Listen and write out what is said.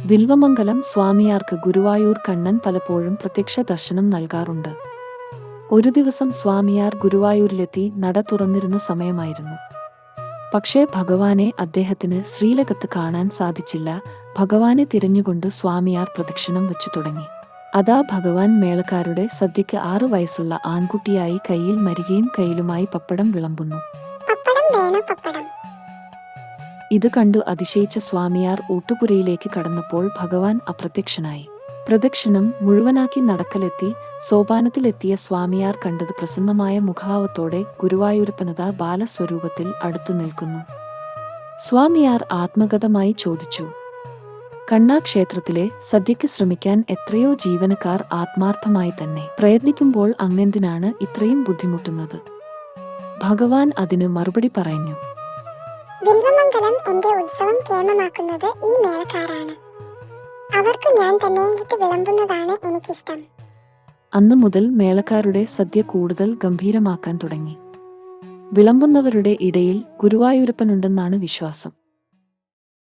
വിൽവമംഗലം സ്വാമിയാർക്ക് ഗുരുവായൂർ കണ്ണൻ പലപ്പോഴും പ്രത്യക്ഷ ദർശനം നൽകാറുണ്ട്. ഒരു ദിവസം സ്വാമിയാർ ഗുരുവായൂരിലെത്തി നട തുറന്നിരുന്ന സമയമായിരുന്നു. പക്ഷേ ഭഗവാനെ അദ്ദേഹത്തിന് ശ്രീലകത്ത് കാണാൻ സാധിച്ചില്ല. ഭഗവാനെ തിരഞ്ഞുകൊണ്ട് സ്വാമിയാർ പ്രദക്ഷിണം വച്ചു തുടങ്ങി. അതാ ഭഗവാൻ മേളക്കാരുടെ സദ്യയ്ക്ക് 6 വയസ്സുള്ള ആൺകുട്ടിയായി കയ്യിൽ മരികയും കയ്യിലുമായി പപ്പടം വിളമ്പുന്നു. ഇത് കണ്ടു അതിശയിച്ച സ്വാമിയാർ ഊട്ടുപുരയിലേക്ക് കടന്നപ്പോൾ ഭഗവാൻ അപ്രത്യക്ഷനായി. പ്രദക്ഷിണം മുഴുവനാക്കി നടക്കലെത്തി സോപാനത്തിലെത്തിയ സ്വാമിയാർ കണ്ടത് പ്രസന്നമായ മുഖഭാവത്തോടെ ഗുരുവായൂരപ്പനത ബാലസ്വരൂപത്തിൽ അടുത്തു നിൽക്കുന്നു. സ്വാമിയാർ ആത്മഗതമായി ചോദിച്ചു, കണ്ണാ, ക്ഷേത്രത്തിലെ സദ്യയ്ക്ക് ശ്രമിക്കാൻ എത്രയോ ജീവനക്കാർ ആത്മാർത്ഥമായി തന്നെ പ്രയത്നിക്കുമ്പോൾ അങ്ങെന്തിനാണ് ഇത്രയും ബുദ്ധിമുട്ടുന്നത്? ഭഗവാൻ അതിന് മറുപടി പറഞ്ഞു, വിൽവമംഗലം എന്റെ ഉത്സവം കേമമാക്കുന്നത് ഈ മേളക്കാരാണ്. അവർക്ക് ഞാൻ തന്നെയിട്ട് വിളമ്പുന്നതാണ് എനിക്കിഷ്ടം. അന്നു മുതൽ മേളക്കാരുടെ സദ്യ കൂടുതൽ ഗംഭീരമാക്കാൻ തുടങ്ങി. വിളമ്പുന്നവരുടെ ഇടയിൽ ഗുരുവായൂരപ്പനുണ്ടെന്നാണ് വിശ്വാസം.